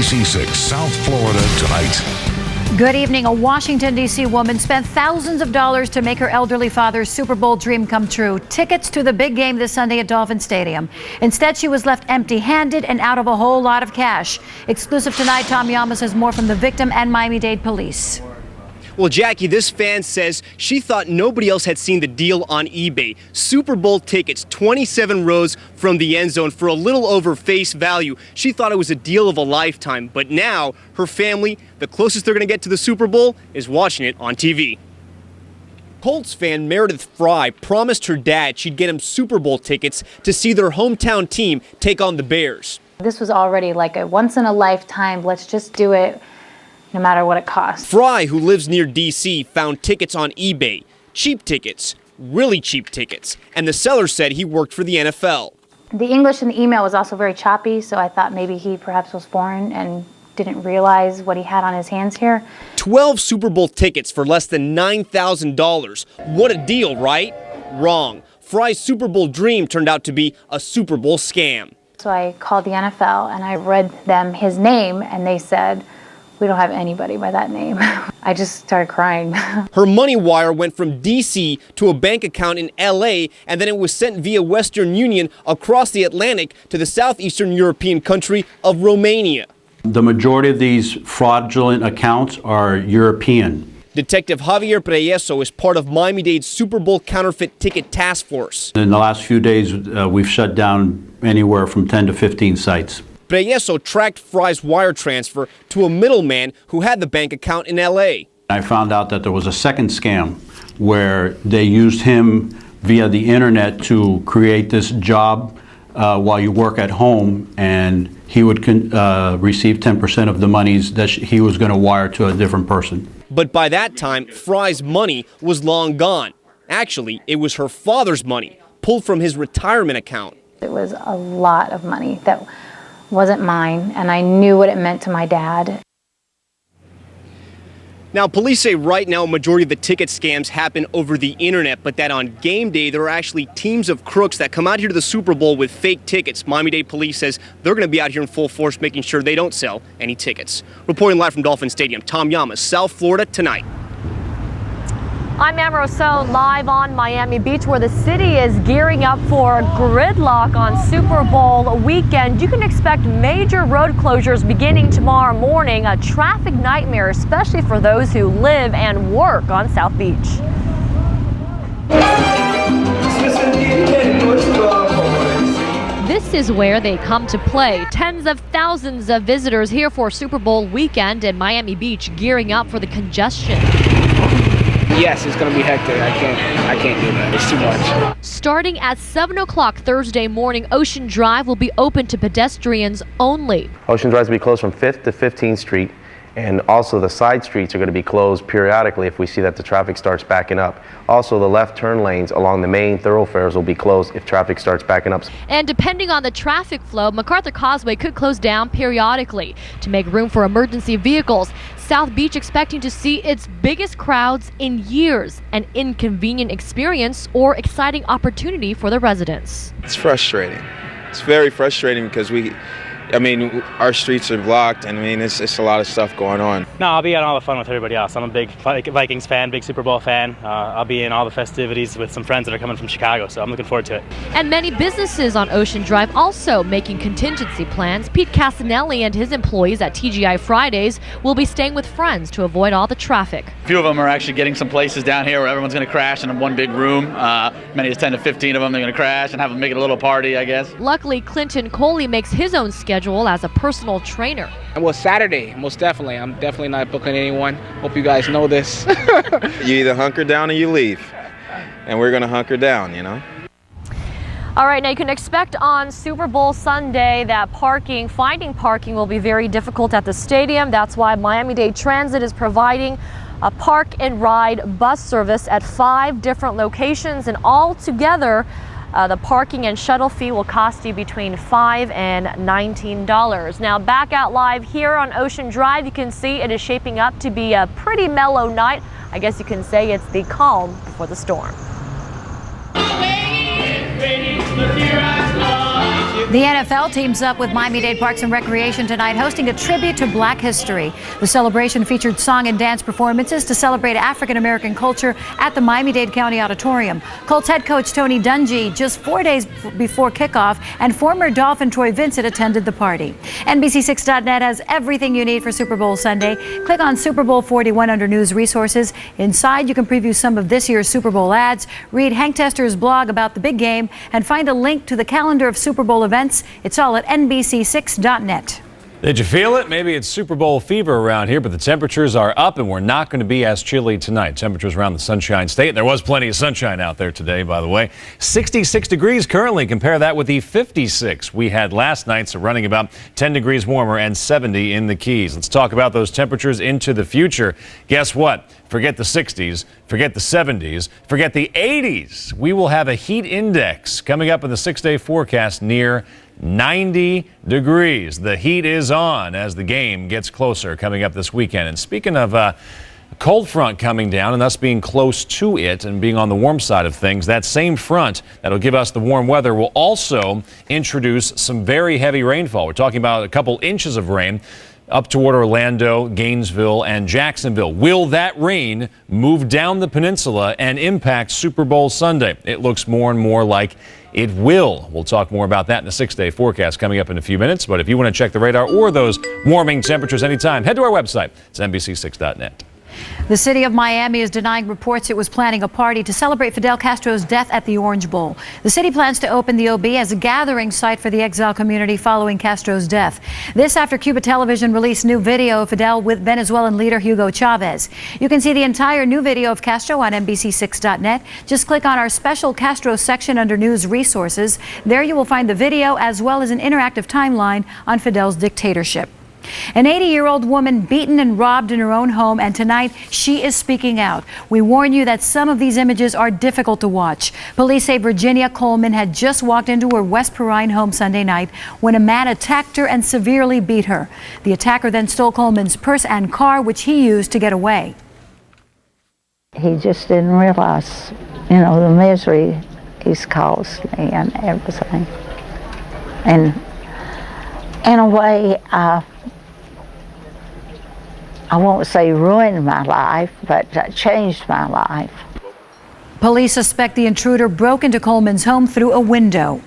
NBC6 South Florida tonight. Good evening. A Washington, D.C. woman spent thousands of dollars to make her elderly father's Super Bowl dream come true. Tickets to the big game this Sunday at Dolphin Stadium. Instead, she was left empty-handed and out of a whole lot of cash. Exclusive tonight, Tom Llamas has more from the victim and Miami-Dade police. Well, Jackie, this fan says she thought nobody else had seen the deal on eBay. Super Bowl tickets, 27 rows from the end zone for a little over face value. She thought it was a deal of a lifetime, but now her family, the closest they're going to get to the Super Bowl, is watching it on TV. Colts fan Meredith Fry promised her dad she'd get him Super Bowl tickets to see their hometown team take on the Bears. This was already like a once-in-a-lifetime, let's just do it, no matter what it costs. Fry, who lives near D.C., found tickets on eBay. Cheap tickets, really cheap tickets. And the seller said he worked for the NFL. The English in the email was also very choppy, so I thought maybe he perhaps was foreign and didn't realize what he had on his hands here. 12 Super Bowl tickets for less than $9,000. What a deal, right? Wrong. Fry's Super Bowl dream turned out to be a Super Bowl scam. So I called the NFL and I read them his name, and they said, "We don't have anybody by that name." I just started crying. Her money wire went from D.C. to a bank account in L.A., and then it was sent via Western Union across the Atlantic to the southeastern European country of Romania. The majority of these fraudulent accounts are European. Detective Javier Preyeso is part of Miami-Dade's Super Bowl counterfeit ticket task force. In the last few days, we've shut down anywhere from 10 to 15 sites. Preyeso tracked Fry's wire transfer to a middleman who had the bank account in L.A. I found out that there was a second scam where they used him via the internet to create this job while you work at home, and he would receive 10% of the monies that he was going to wire to a different person. But by that time, Fry's money was long gone. Actually, it was her father's money, pulled from his retirement account. It was a lot of money that wasn't mine, and I knew what it meant to my dad. Now, police say right now a majority of the ticket scams happen over the internet, but that on game day there are actually teams of crooks that come out here to the Super Bowl with fake tickets. Miami-Dade police says they're going to be out here in full force making sure they don't sell any tickets. Reporting live from Dolphin Stadium, Tom Llamas, South Florida tonight. I'm Amber Rousseau, live on Miami Beach, where the city is gearing up for gridlock on Super Bowl weekend. You can expect major road closures beginning tomorrow morning, a traffic nightmare, especially for those who live and work on South Beach. This is where they come to play. Tens of thousands of visitors here for Super Bowl weekend in Miami Beach, gearing up for the congestion. Yes, it's going to be hectic. I can't do that. It's too much. Starting at 7 o'clock Thursday morning, Ocean Drive will be open to pedestrians only. Ocean Drive will be closed from 5th to 15th Street, and also the side streets are going to be closed periodically if we see that the traffic starts backing up. Also, the left turn lanes along the main thoroughfares will be closed if traffic starts backing up. And depending on the traffic flow, MacArthur Causeway could close down periodically to make room for emergency vehicles. South Beach expecting to see its biggest crowds in years, an inconvenient experience or exciting opportunity for the residents. It's frustrating. It's very frustrating because our streets are blocked, and it's a lot of stuff going on. No, I'll be at all the fun with everybody else. I'm a big Vikings fan, big Super Bowl fan. I'll be in all the festivities with some friends that are coming from Chicago, so I'm looking forward to it. And many businesses on Ocean Drive also making contingency plans. Pete Casanelli and his employees at TGI Fridays will be staying with friends to avoid all the traffic. A few of them are actually getting some places down here where everyone's going to crash in one big room. Many as 10 to 15 of them, they're going to crash and make it a little party, I guess. Luckily, Clinton Coley makes his own schedule as a personal trainer. Well, Saturday, most definitely. I'm definitely not booking anyone. Hope you guys know this. You either hunker down or you leave. And we're going to hunker down, you know. All right, now you can expect on Super Bowl Sunday that finding parking will be very difficult at the stadium. That's why Miami-Dade Transit is providing a park and ride bus service at 5 different locations, and all together the parking and shuttle fee will cost you between $5 and $19. Now back out live here on Ocean Drive, you can see it is shaping up to be a pretty mellow night. I guess you can say it's the calm before the storm. Waiting, to the fear I The NFL teams up with Miami-Dade Parks and Recreation tonight, hosting a tribute to Black history. The celebration featured song and dance performances to celebrate African-American culture at the Miami-Dade County Auditorium. Colts head coach Tony Dungy, just 4 days before kickoff, and former Dolphin Troy Vincent attended the party. NBC6.net has everything you need for Super Bowl Sunday. Click on Super Bowl 41 under News Resources. Inside, you can preview some of this year's Super Bowl ads, read Hank Tester's blog about the big game, and find a link to the calendar of Super Bowl events. It's all at NBC6.net. Did you feel it? Maybe it's Super Bowl fever around here, but the temperatures are up and we're not going to be as chilly tonight. Temperatures around the Sunshine State. There was plenty of sunshine out there today, by the way. 66 degrees currently. Compare that with the 56 we had last night, so running about 10 degrees warmer and 70 in the Keys. Let's talk about those temperatures into the future. Guess what? Forget the 60s, forget the 70s, forget the 80s. We will have a heat index coming up in the 6-day forecast near 90 degrees. The heat is on as the game gets closer coming up this weekend. And speaking of a cold front coming down and us being close to it and being on the warm side of things, that same front that'll give us the warm weather will also introduce some very heavy rainfall. We're talking about a couple inches of rain up toward Orlando, Gainesville, and Jacksonville. Will that rain move down the peninsula and impact Super Bowl Sunday? It looks more and more like it will. We'll talk more about that in the 6-day forecast coming up in a few minutes. But if you want to check the radar or those warming temperatures anytime, head to our website. It's NBC6.net. The city of Miami is denying reports it was planning a party to celebrate Fidel Castro's death at the Orange Bowl. The city plans to open the OB as a gathering site for the exile community following Castro's death. This after Cuba Television released new video of Fidel with Venezuelan leader Hugo Chavez. You can see the entire new video of Castro on NBC6.net. Just click on our special Castro section under News Resources. There you will find the video as well as an interactive timeline on Fidel's dictatorship. An 80-year-old woman beaten and robbed in her own home, and tonight she is speaking out. We warn you that some of these images are difficult to watch. Police say Virginia Coleman had just walked into her West Perrine home Sunday night when a man attacked her and severely beat her. The attacker then stole Coleman's purse and car, which he used to get away. He just didn't realize, the misery he's caused me and everything. And in a way, I won't say ruined my life, but changed my life. Police suspect the intruder broke into Coleman's home through a window.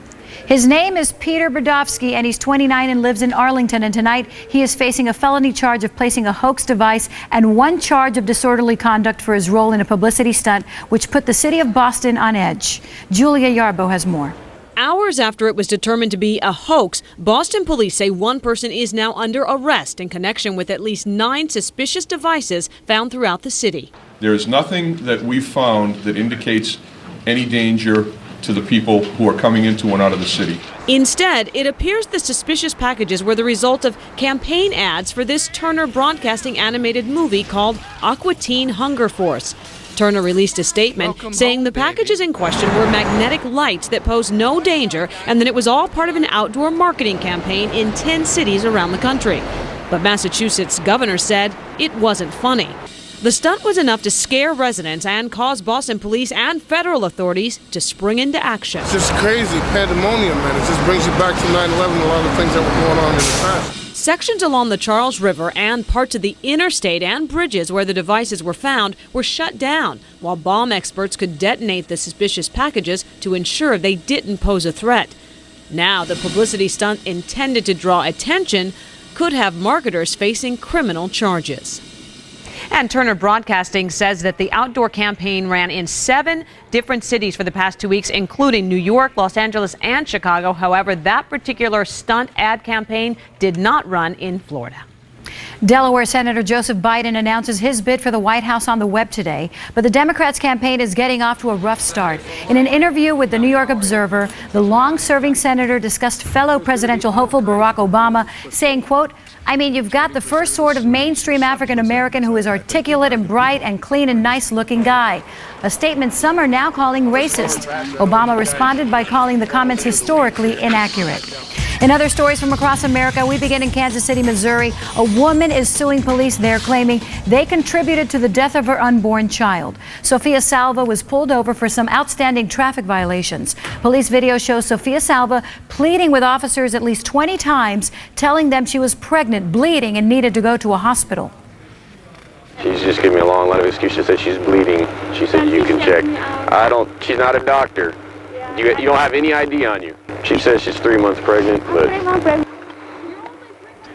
His name is Peter Brodowski, and he's 29 and lives in Arlington. And tonight he is facing a felony charge of placing a hoax device and one charge of disorderly conduct for his role in a publicity stunt, which put the city of Boston on edge. Julia Yarbo has more. Hours after it was determined to be a hoax, Boston police say one person is now under arrest in connection with at least 9 suspicious devices found throughout the city. There is nothing that we've found that indicates any danger to the people who are coming into and out of the city. Instead, it appears the suspicious packages were the result of campaign ads for this Turner Broadcasting animated movie called Aqua Teen Hunger Force. Turner released a statement saying the packages in question were magnetic lights that pose no danger and that it was all part of an outdoor marketing campaign in 10 cities around the country. But Massachusetts governor said it wasn't funny. The stunt was enough to scare residents and cause Boston police and federal authorities to spring into action. It's just crazy pandemonium, man. It just brings you back to 9/11, a lot of things that were going on in the past. Sections along the Charles River and parts of the interstate and bridges where the devices were found were shut down, while bomb experts could detonate the suspicious packages to ensure they didn't pose a threat. Now, the publicity stunt intended to draw attention could have marketers facing criminal charges. And Turner Broadcasting says that the outdoor campaign ran in 7 different cities for the past 2 weeks, including New York, Los Angeles, and Chicago. However, that particular stunt ad campaign did not run in Florida. Delaware Senator Joseph Biden announces his bid for the White House on the web today, but the Democrats' campaign is getting off to a rough start. In an interview with the New York Observer, the long-serving senator discussed fellow presidential hopeful Barack Obama, saying, quote, "I mean, you've got the first sort of mainstream African-American who is articulate and bright and clean and nice-looking guy," a statement some are now calling racist. Obama responded by calling the comments historically inaccurate. In other stories from across America, we begin in Kansas City, Missouri. A woman is suing police there, claiming they contributed to the death of her unborn child. Sophia Salva was pulled over for some outstanding traffic violations. Police video shows Sophia Salva pleading with officers at least 20 times, telling them she was pregnant, bleeding, and needed to go to a hospital. She's just giving me a long line of excuses. She said she's bleeding. She said you can check. She's not a doctor. You don't have any ID on you. She says she's 3 months pregnant, but...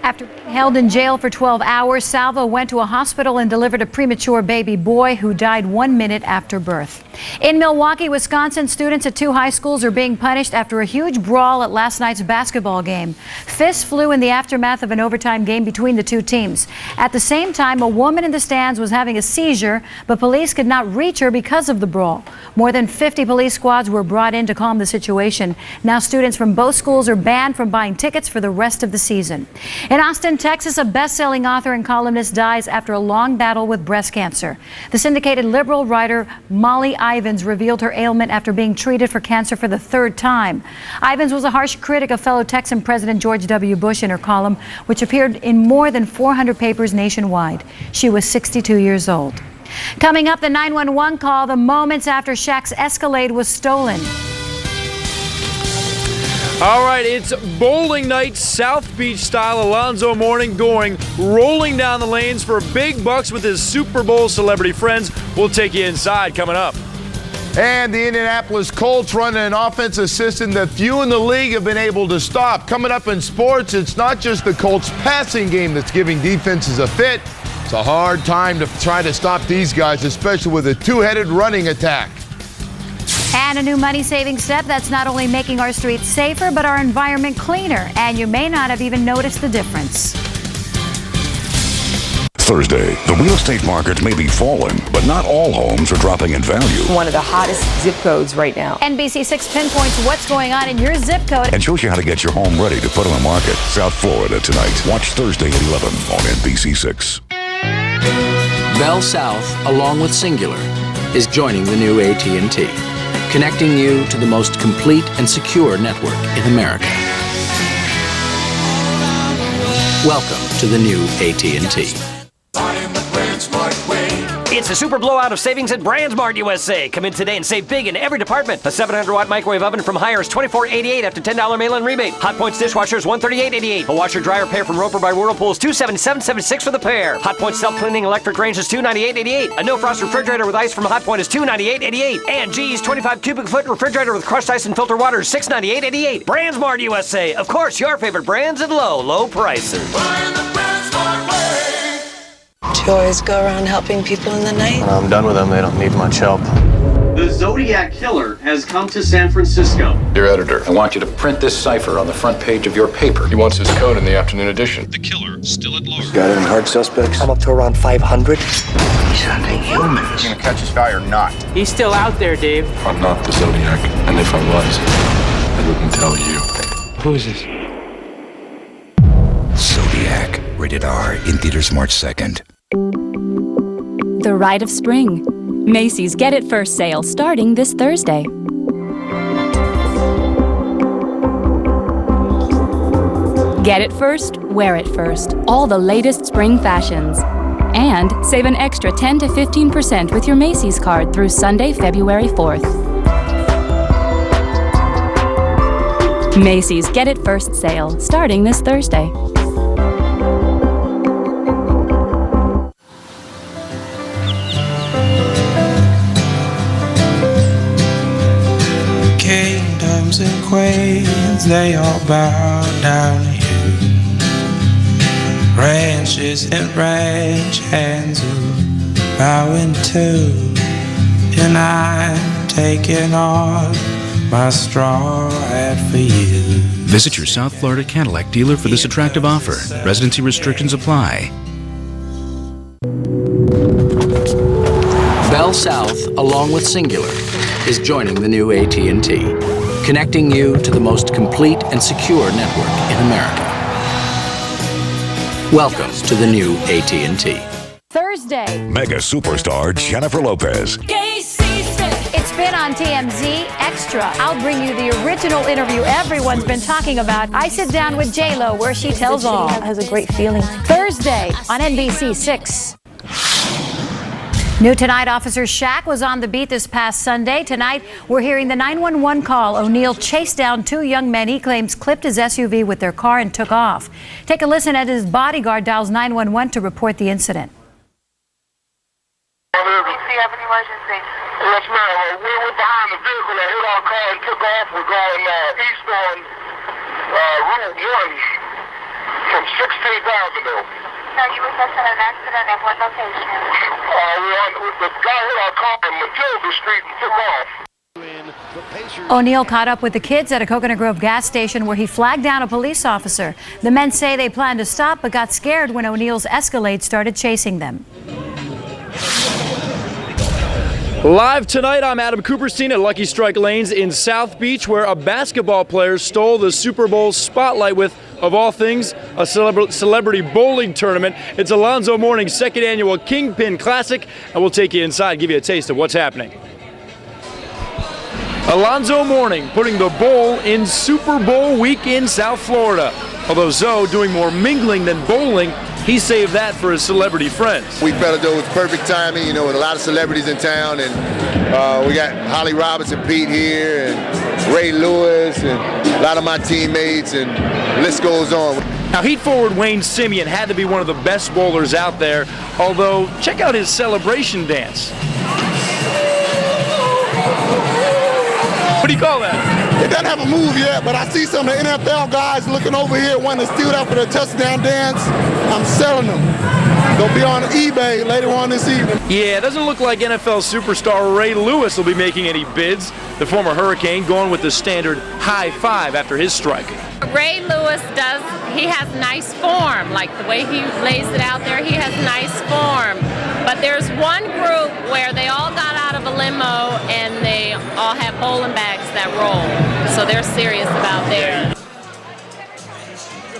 After being held in jail for 12 hours, Salva went to a hospital and delivered a premature baby boy who died 1 minute after birth. In Milwaukee, Wisconsin, students at 2 high schools are being punished after a huge brawl at last night's basketball game. Fists flew in the aftermath of an overtime game between the two teams. At the same time, a woman in the stands was having a seizure, but police could not reach her because of the brawl. More than 50 police squads were brought in to calm the situation. Now students from both schools are banned from buying tickets for the rest of the season. In Austin, Texas, a best-selling author and columnist dies after a long battle with breast cancer. The syndicated liberal writer Molly Ivins revealed her ailment after being treated for cancer for the 3rd time. Ivins was a harsh critic of fellow Texan President George W. Bush in her column, which appeared in more than 400 papers nationwide. She was 62 years old. Coming up, the 911 call the moments after Shaq's Escalade was stolen. All right, it's bowling night, South Beach style. Alonzo Mourning going rolling down the lanes for big bucks with his Super Bowl celebrity friends. We'll take you inside coming up. And the Indianapolis Colts running an offensive system that few in the league have been able to stop. Coming up in sports, it's not just the Colts passing game that's giving defenses a fit. It's a hard time to try to stop these guys, especially with a two-headed running attack. And a new money-saving step that's not only making our streets safer, but our environment cleaner. And you may not have even noticed the difference. Thursday, the real estate market may be falling, but not all homes are dropping in value. One of the hottest zip codes right now. NBC 6 pinpoints what's going on in your zip code And shows you how to get your home ready to put on the market. South Florida tonight. Watch Thursday at 11 on NBC 6. Bell South, along with Singular, is joining the new AT&T, connecting you to the most complete and secure network in America. Welcome to the new AT&T. It's a super blowout of savings at BrandsMart USA. Come in today and save big in every department. A 700-watt microwave oven from Hire is $24.88 after $10 mail-in rebate. Hot Points dishwasher is $138.88. A washer-dryer pair from Roper by Whirlpool is $277.76 for the pair. Hot Point self-cleaning electric range is $298.88. A no-frost refrigerator with ice from Hot Point is $298.88. And G's 25 cubic foot refrigerator with crushed ice and filter water is $698.88. BrandsMart USA. Of course, your favorite brands at low, low prices. Do you always go around helping people in the night? When I'm done with them, they don't need much help. The Zodiac Killer has come to San Francisco. Dear editor, I want you to print this cipher on the front page of your paper. He wants his code in the afternoon edition. The killer still at large. Got any hard suspects? I'm up to around 500. He's hunting humans. You gonna catch this guy or not? He's still out there, Dave. I'm not the Zodiac, and if I was, I wouldn't tell you. Who is this? Zodiac. Rated R. In theaters March 2nd. The Rite of Spring. Macy's Get It First sale starting this Thursday. Get it first, wear it first. All the latest spring fashions. And save an extra 10 to 15% with your Macy's card through Sunday, February 4th. Macy's Get It First sale starting this Thursday. Kingdoms and queens, they all bow down to you. Ranches and ranch hands who bowing too. And I'm taking on my straw hat for you. Visit your South Florida Cadillac dealer for this attractive offer. Residency restrictions apply. Bell South, along with Singular, is joining the new AT&T, connecting you to the most complete and secure network in America. Welcome to the new AT&T. Thursday. Mega superstar Jennifer Lopez. It's Spin on TMZ Extra. I'll bring you the original interview everyone's been talking about. I sit down with J-Lo where she tells all. Has a great feeling. Thursday on NBC 6. New tonight, Officer Shack was on the beat this past Sunday. Tonight, we're hearing the 911 call. O'Neill chased down two young men he claims clipped his SUV with their car and took off. Take a listen as his bodyguard dials 911 to report the incident. NBC, have an emergency. Yes, ma'am. We were behind the vehicle that hit our car and took off. We're going east on Route 1 from 16th Avenue. So you were just in an accident at what location? The guy hit our car on Matilda Street and took off. O'Neill caught up with the kids at a Coconut Grove gas station where he flagged down a police officer. The men say they planned to stop but got scared when O'Neill's Escalade started chasing them. Live tonight, I'm Adam Cooperstein at Lucky Strike Lanes in South Beach, where a basketball player stole the Super Bowl spotlight with, of all things, a celebrity bowling tournament. It's Alonzo Mourning's second annual Kingpin Classic, and we'll take you inside and give you a taste of what's happening. Alonzo Mourning putting the bowl in Super Bowl week in South Florida. Although Zoe doing more mingling than bowling, he saved that for his celebrity friends. We felt as though it was perfect timing, you know, with a lot of celebrities in town, and we got Holly Robinson, Pete here, and Ray Lewis, and a lot of my teammates, and the list goes on. Now, Heat forward Wayne Simeon had to be one of the best bowlers out there, although check out his celebration dance. What do you call that? It doesn't have a move yet, but I see some of the NFL guys looking over here wanting to steal that for their touchdown dance. I'm selling them. They'll be on eBay later on this evening. Yeah, it doesn't look like NFL superstar Ray Lewis will be making any bids. The former Hurricane going with the standard high five after his strike. Ray Lewis he has nice form. Like the way he lays it out there, he has nice form. But there's one group where they all got out of a limo and they all have bowling bags that roll. So they're serious about theirs.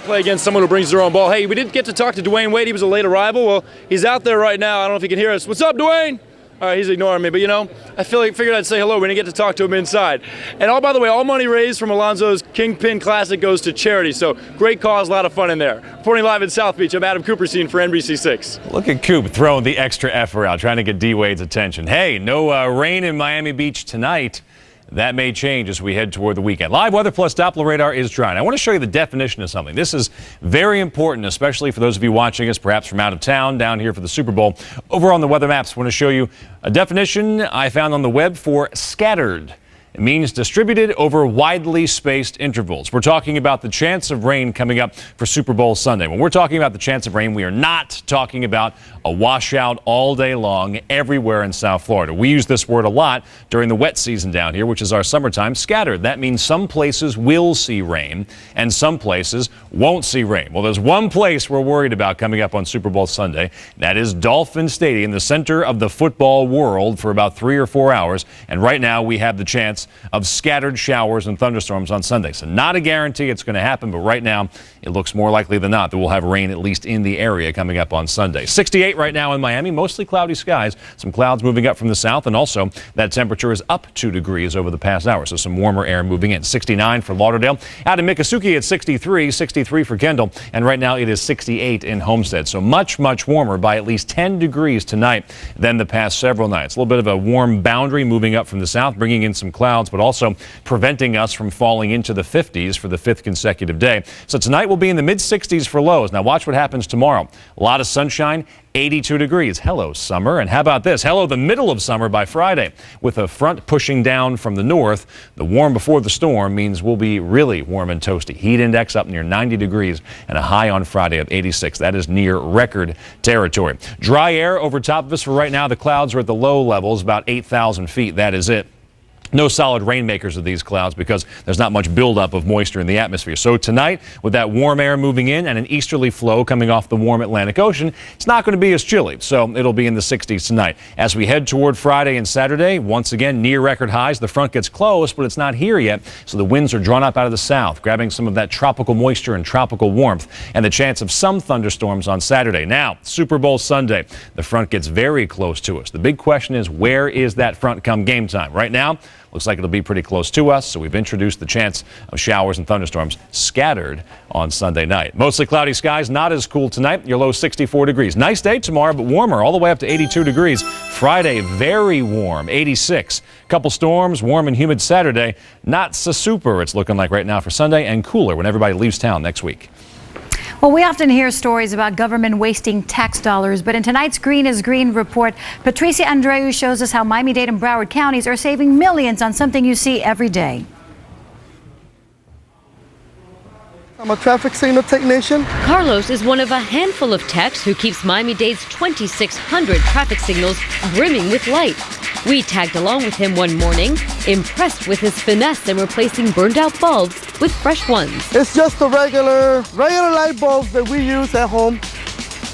Play against someone who brings their own ball. Hey, we didn't get to talk to Dwayne Wade. He was a late arrival. Well, he's out there right now. I don't know if he can hear us. What's up, Dwayne? All right, he's ignoring me, but you know, I figured I'd say hello. We didn't get to talk to him inside. And by the way, all money raised from Alonzo's Kingpin Classic goes to charity. So great cause, a lot of fun in there. Reporting live in South Beach, I'm Adam Cooperstein for NBC6. Look at Coop throwing the extra effort out, trying to get D. Wade's attention. Hey, no rain in Miami Beach tonight. That may change as we head toward the weekend. Live weather plus Doppler radar is drying. I want to show you the definition of something. This is very important, especially for those of you watching us perhaps from out of town down here for the Super Bowl. Over on the weather maps, I want to show you a definition I found on the web for scattered. It means distributed over widely spaced intervals. We're talking about the chance of rain coming up for Super Bowl Sunday. When we're talking about the chance of rain, we are not talking about a washout all day long everywhere in South Florida. We use this word a lot during the wet season down here, which is our summertime. Scattered. That means some places will see rain and some places won't see rain. Well, there's one place we're worried about coming up on Super Bowl Sunday. That is Dolphin Stadium, the center of the football world for about 3 or 4 hours. And right now we have the chance of scattered showers and thunderstorms on Sunday. So not a guarantee it's going to happen, but right now it looks more likely than not that we'll have rain at least in the area coming up on Sunday. 68 right now in Miami, mostly cloudy skies. Some clouds moving up from the south, and also that temperature is up 2 degrees over the past hour, so some warmer air moving in. 69 for Lauderdale. Out in Miccosukee at 63, 63 for Kendall, and right now it is 68 in Homestead. So much, much warmer by at least 10 degrees tonight than the past several nights. A little bit of a warm boundary moving up from the south, bringing in some clouds, but also preventing us from falling into the 50s for the 5th consecutive day. So tonight we'll be in the mid-60s for lows. Now watch what happens tomorrow. A lot of sunshine, 82 degrees. Hello, summer. And how about this? Hello, the middle of summer by Friday. With a front pushing down from the north, the warm before the storm means we'll be really warm and toasty. Heat index up near 90 degrees and a high on Friday of 86. That is near record territory. Dry air over top of us for right now. The clouds are at the low levels, about 8,000 feet. That is it. No solid rainmakers of these clouds because there's not much buildup of moisture in the atmosphere. So tonight, with that warm air moving in and an easterly flow coming off the warm Atlantic Ocean, it's not going to be as chilly. So it'll be in the 60s tonight. As we head toward Friday and Saturday, once again, near record highs. The front gets close, but it's not here yet. So the winds are drawn up out of the south, grabbing some of that tropical moisture and tropical warmth, and the chance of some thunderstorms on Saturday. Now, Super Bowl Sunday, the front gets very close to us. The big question is, where is that front come game time? Right now, looks like it'll be pretty close to us, so we've introduced the chance of showers and thunderstorms scattered on Sunday night. Mostly cloudy skies, not as cool tonight. Your low 64 degrees. Nice day tomorrow, but warmer, all the way up to 82 degrees. Friday, very warm, 86. Couple storms, warm and humid Saturday. Not so super, it's looking like right now for Sunday, and cooler when everybody leaves town next week. Well, we often hear stories about government wasting tax dollars, but in tonight's Green is Green report, Patricia Andreu shows us how Miami-Dade and Broward counties are saving millions on something you see every day. I'm a traffic signal technician. Carlos is one of a handful of techs who keeps Miami-Dade's 2,600 traffic signals brimming with light. We tagged along with him one morning, impressed with his finesse in replacing burned-out bulbs with fresh ones. It's just the regular light bulbs that we use at home.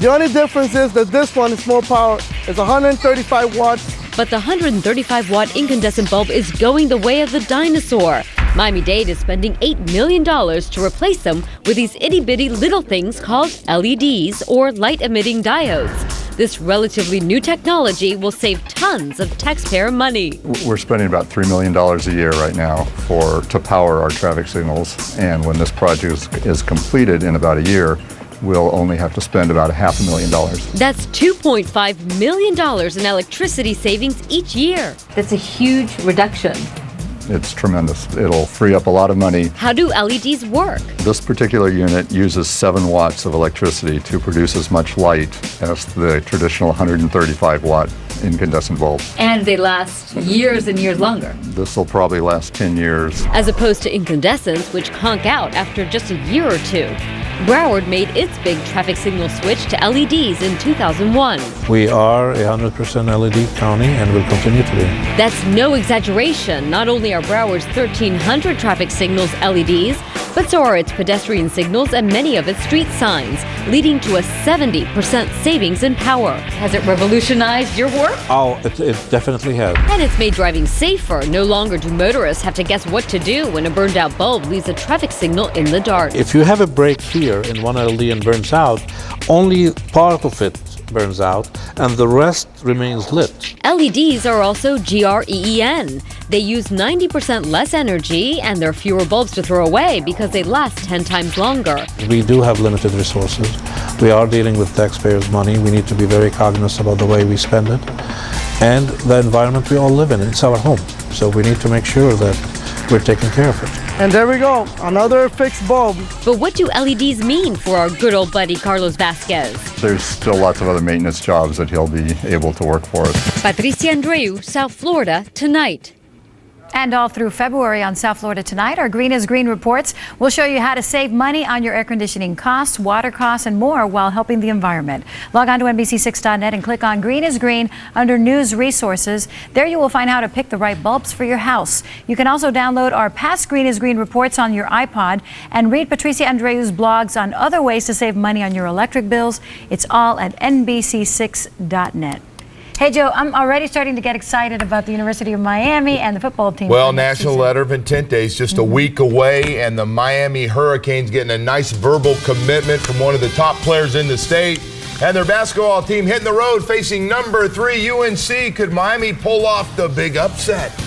The only difference is that this one is more power. It's 135 watts. But the 135-watt incandescent bulb is going the way of the dinosaur. Miami-Dade is spending $8 million to replace them with these itty-bitty little things called LEDs, or light-emitting diodes. This relatively new technology will save tons of taxpayer money. We're spending about $3 million a year right now to power our traffic signals, and when this project is completed in about a year, we'll only have to spend about $500,000. That's $2.5 million in electricity savings each year. That's a huge reduction. It's tremendous. It'll free up a lot of money. How do LEDs work? This particular unit uses 7 watts of electricity to produce as much light as the traditional 135-watt incandescent bulb. And they last years and years longer. This will probably last 10 years. As opposed to incandescents, which conk out after just a year or two. Broward made its big traffic signal switch to LEDs in 2001. We are a 100% LED county and will continue to be. That's no exaggeration. Not only are Broward's 1,300 traffic signals LEDs, but so are its pedestrian signals and many of its street signs, leading to a 70% savings in power. Has it revolutionized your work? Oh, it definitely has. And it's made driving safer. No longer do motorists have to guess what to do when a burned-out bulb leaves a traffic signal in the dark. If you have a break here in one LED and burns out, only part of it burns out and the rest remains lit. LEDs are also GREEN. They use 90% less energy and there are fewer bulbs to throw away because they last 10 times longer. We do have limited resources. We are dealing with taxpayers' money. We need to be very cognizant about the way we spend it and the environment we all live in. It's our home. So we need to make sure that we're taking care of it. And there we go, another fixed bulb. But what do LEDs mean for our good old buddy Carlos Vasquez? There's still lots of other maintenance jobs that he'll be able to work for us. Patricia Andreu, South Florida Tonight. And all through February on South Florida Tonight, our Green is Green reports will show you how to save money on your air conditioning costs, water costs, and more while helping the environment. Log on to NBC6.net and click on Green is Green under News Resources. There you will find how to pick the right bulbs for your house. You can also download our past Green is Green reports on your iPod and read Patricia Andreu's blogs on other ways to save money on your electric bills. It's all at NBC6.net. Hey, Joe, I'm already starting to get excited about the University of Miami and the football team. Well, National Letter of Intent Day is just a week away, and the Miami Hurricanes getting a nice verbal commitment from one of the top players in the state. And their basketball team hitting the road facing number 3 UNC. Could Miami pull off the big upset?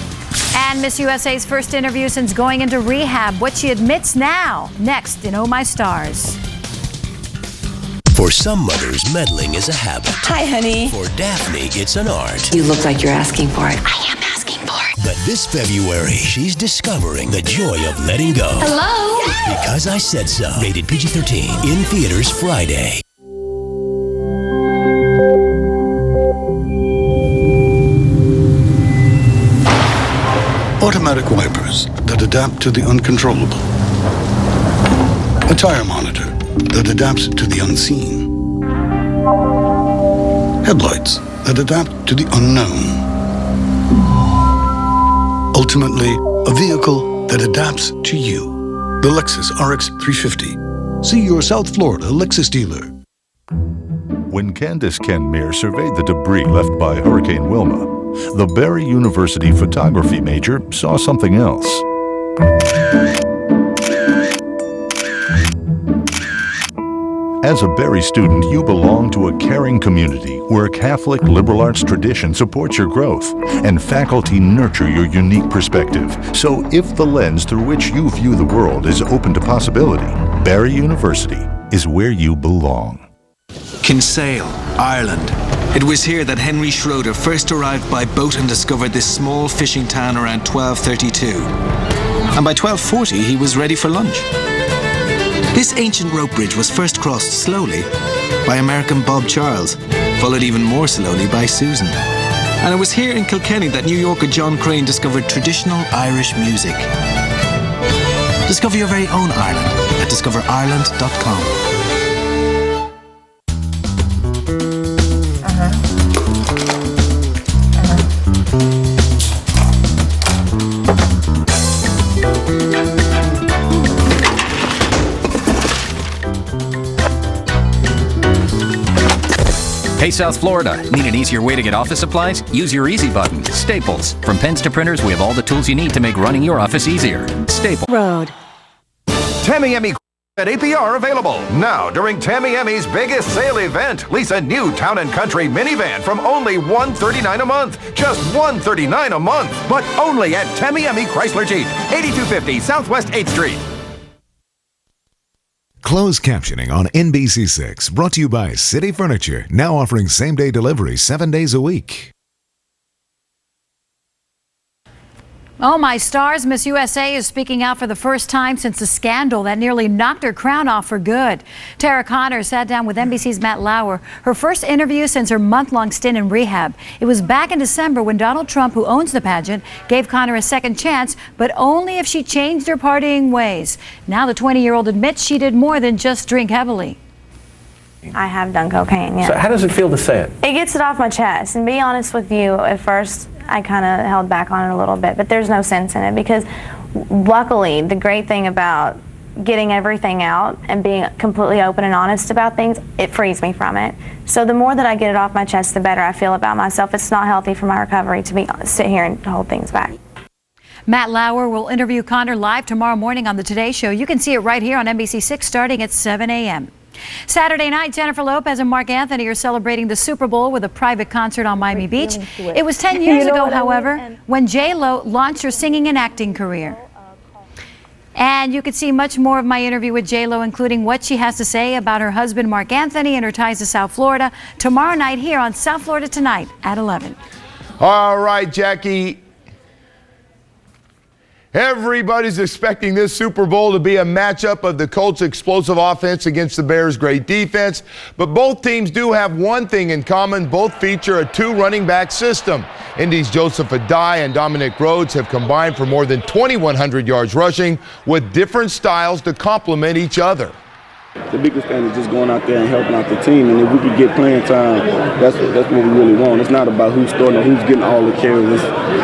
And Miss USA's first interview since going into rehab. What she admits now. Next in Oh My Stars. For some mothers, meddling is a habit. Hi, honey. For Daphne, it's an art. You look like you're asking for it. I am asking for it. But this February, she's discovering the joy of letting go. Hello? Because I Said So. Rated PG-13. In theaters Friday. Automatic wipers that adapt to the uncontrollable. A tire monitor that adapts to the unseen. Headlights that adapt to the unknown. Ultimately, a vehicle that adapts to you. The Lexus RX 350. See your South Florida Lexus dealer. When Candace Kenmere surveyed the debris left by Hurricane Wilma, the Barry University photography major saw something else. As a Barry student, you belong to a caring community where a Catholic liberal arts tradition supports your growth and faculty nurture your unique perspective. So if the lens through which you view the world is open to possibility, Barry University is where you belong. Kinsale, Ireland. It was here that Henry Schroeder first arrived by boat and discovered this small fishing town around 1232. And by 1240, he was ready for lunch. This ancient rope bridge was first crossed slowly by American Bob Charles, followed even more slowly by Susan. And it was here in Kilkenny that New Yorker John Crane discovered traditional Irish music. Discover your very own Ireland at discoverireland.com. Hey, South Florida, need an easier way to get office supplies? Use your Easy button. Staples. From pens to printers, we have all the tools you need to make running your office easier. Staples. Road. Tammy Emmy at APR available. Now, during Tammy Emmy's biggest sale event, lease a new Town & Country minivan from only $139 a month. Just $139 a month. But only at Tammy Emmy Chrysler Jeep, 8250 Southwest 8th Street. Closed captioning on NBC6, brought to you by City Furniture, now offering same-day delivery 7 days a week. Oh, my stars, Miss USA is speaking out for the first time since the scandal that nearly knocked her crown off for good. Tara Conner sat down with NBC's Matt Lauer, her first interview since her month-long stint in rehab. It was back in December when Donald Trump, who owns the pageant, gave Conner a second chance, but only if she changed her partying ways. Now the 20-year-old admits she did more than just drink heavily. I have done cocaine, yeah. So how does it feel to say it? It gets it off my chest. And to be honest with you, at first I kind of held back on it a little bit, but there's no sense in it because luckily the great thing about getting everything out and being completely open and honest about things, it frees me from it. So the more that I get it off my chest, the better I feel about myself. It's not healthy for my recovery to sit here and hold things back. Matt Lauer will interview Conner live tomorrow morning on the Today Show. You can see it right here on NBC6 starting at 7 a.m. Saturday night, Jennifer Lopez and Marc Anthony are celebrating the Super Bowl with a private concert on Miami Beach. It was 10 years ago, however, when J-Lo launched her singing and acting career. And you can see much more of my interview with J-Lo, including what she has to say about her husband, Marc Anthony, and her ties to South Florida, tomorrow night here on South Florida Tonight at 11. All right, Jackie. Everybody's expecting this Super Bowl to be a matchup of the Colts' explosive offense against the Bears' great defense. But both teams do have one thing in common. Both feature a two running back system. Indy's Joseph Adai and Dominic Rhodes have combined for more than 2,100 yards rushing with different styles to complement each other. The biggest thing is just going out there and helping out the team, and if we could get playing time, that's what we really want. It's not about who's starting or who's getting all the carries.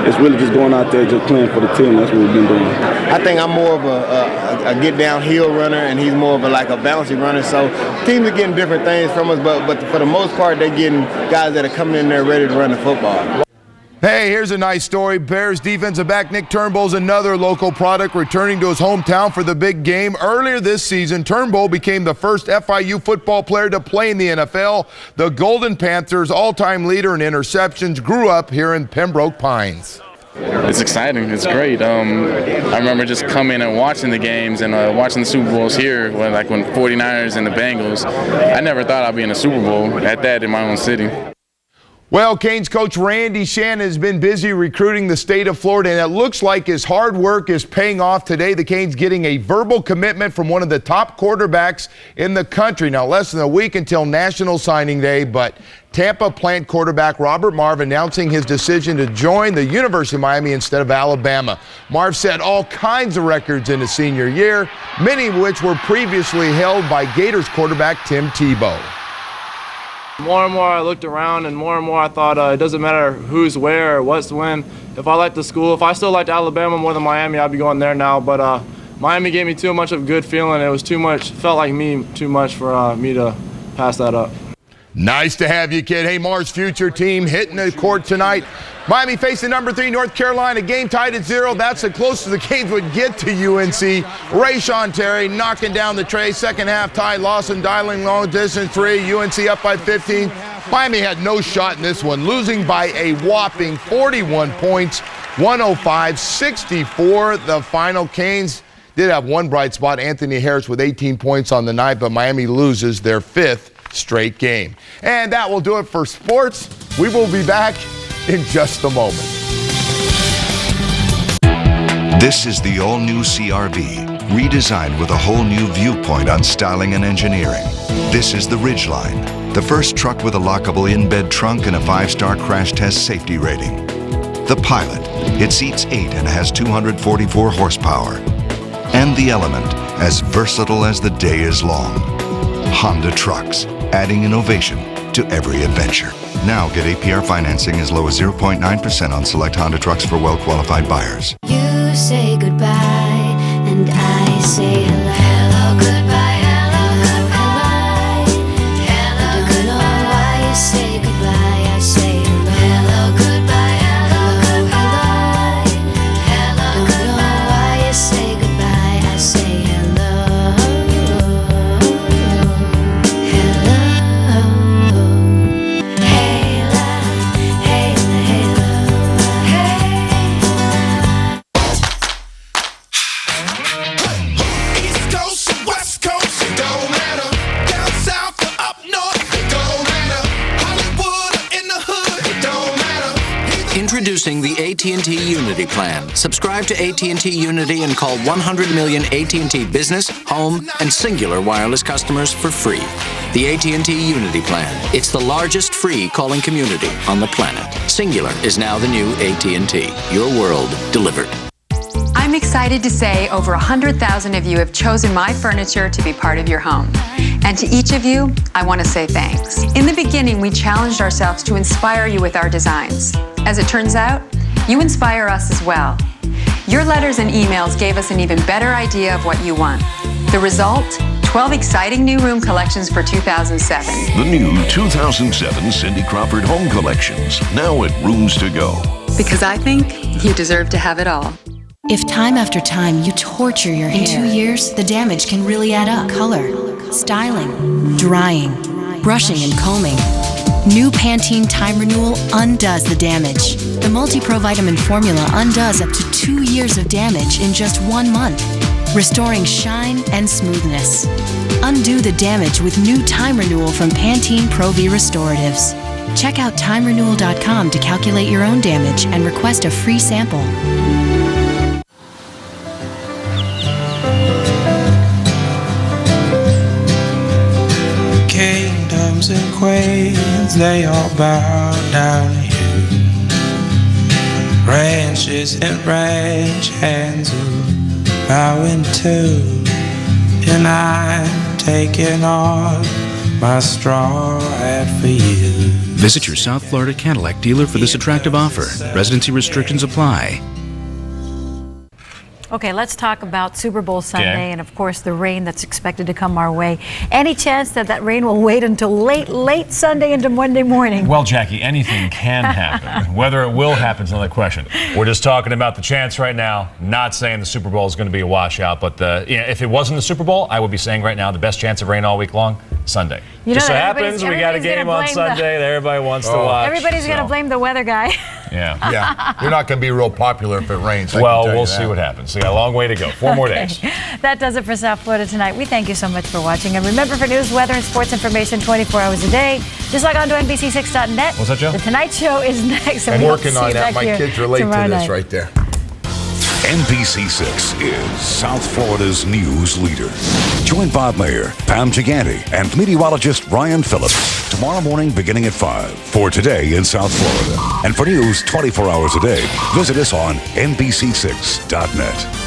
It's really just going out there just playing for the team. That's what we've been doing. I think I'm more of a get downhill runner, and he's more of a bouncy runner. So teams are getting different things from us, but for the most part, they're getting guys that are coming in there ready to run the football. Hey, here's a nice story. Bears defensive back Nick Turnbull's another local product returning to his hometown for the big game. Earlier this season, Turnbull became the first FIU football player to play in the NFL. The Golden Panthers' all-time leader in interceptions grew up here in Pembroke Pines. It's exciting. It's great. I remember just coming and watching the games and watching the Super Bowls here, when 49ers and the Bengals. I never thought I'd be in a Super Bowl at that in my own city. Well, Canes coach Randy Shannon has been busy recruiting the state of Florida, and it looks like his hard work is paying off today. The Canes getting a verbal commitment from one of the top quarterbacks in the country. Now, less than a week until National Signing Day, but Tampa Plant quarterback Robert Marve announcing his decision to join the University of Miami instead of Alabama. Marve set all kinds of records in his senior year, many of which were previously held by Gators quarterback Tim Tebow. More and more I looked around, and more I thought it doesn't matter who's where or what's when. If I like the school, if I still liked Alabama more than Miami, I'd be going there now. But Miami gave me too much of a good feeling. It was too much, felt like me too much for me to pass that up. Nice to have you, kid. Hey, Mars' future team hitting the court tonight. Miami facing number 3 North Carolina, game tied at 0. That's the closest the Canes would get to UNC. Rayshon Terry knocking down the tray. Second half tie. Lawson dialing long distance 3. UNC up by 15. Miami had no shot in this one, losing by a whopping 41 points, 105-64. The final. Canes did have one bright spot, Anthony Harris with 18 points on the night, but Miami loses their 5th straight game. And that will do it for sports. We will be back in just a moment. This is the all-new CR-V, redesigned with a whole new viewpoint on styling and engineering. This is the Ridgeline, the first truck with a lockable in-bed trunk and a 5-star crash test safety rating. The Pilot, it seats 8 and has 244 horsepower. And the Element, as versatile as the day is long. Honda Trucks, adding innovation to every adventure. Now get APR financing as low as 0.9% on select Honda trucks for well-qualified buyers. You say goodbye, and I say hello. Hello, goodbye, hello, goodbye. Hello, I don't know why you say goodbye, I say hello. Hello, goodbye, hello, goodbye. Hello, I don't know why you say goodbye, I say hello. Introducing the AT&T Unity Plan. Subscribe to AT&T Unity and call 100 million AT&T Business, Home, and Singular wireless customers for free. The AT&T Unity Plan. It's the largest free calling community on the planet. Singular is now the new AT&T. Your world delivered. I'm excited to say over 100,000 of you have chosen my furniture to be part of your home. And to each of you, I want to say thanks. In the beginning, we challenged ourselves to inspire you with our designs. As it turns out, you inspire us as well. Your letters and emails gave us an even better idea of what you want. The result? 12 exciting new room collections for 2007. The new 2007 Cindy Crawford Home Collections, now at Rooms to Go. Because I think you deserve to have it all. If time after time you torture your hair, in 2 years, the damage can really add up. Color, styling, drying, brushing and combing. New Pantene Time Renewal undoes the damage. The multi-provitamin formula undoes up to 2 years of damage in just 1 month, restoring shine and smoothness. Undo the damage with new Time Renewal from Pantene Pro-V Restoratives. Check out timerenewal.com to calculate your own damage and request a free sample. Kingdoms and queens, they all bow down to you. Ranches and ranch hands who bowing too. And I'm taking off my straw hat for you. Visit your South Florida Cadillac dealer for this attractive offer. Residency restrictions apply. Okay, let's talk about Super Bowl Sunday and, of course, the rain that's expected to come our way. Any chance that that rain will wait until late Sunday into Monday morning? Well, Jackie, anything can happen. Whether it will happen is another question. We're just talking about the chance right now, not saying the Super Bowl is going to be a washout. But if it wasn't the Super Bowl, I would be saying right now the best chance of rain all week long, Sunday. Just so happens we got a game on Sunday that everybody wants to watch. Everybody's going to blame the weather guy. Yeah. You're not going to be real popular if it rains. Well, we'll see what happens. We got a long way to go. 4 more days. That does it for South Florida tonight. We thank you so much for watching. And remember, for news, weather, and sports information 24 hours a day, just log on to NBC6.net. What's that, Joe? The Tonight Show is next. I'm working on that. My kids relate to this right there. NBC6 is South Florida's news leader. Join Bob Mayer, Pam Gigante, and meteorologist Ryan Phillips tomorrow morning beginning at 5 for Today in South Florida. And for news 24 hours a day, visit us on NBC6.net.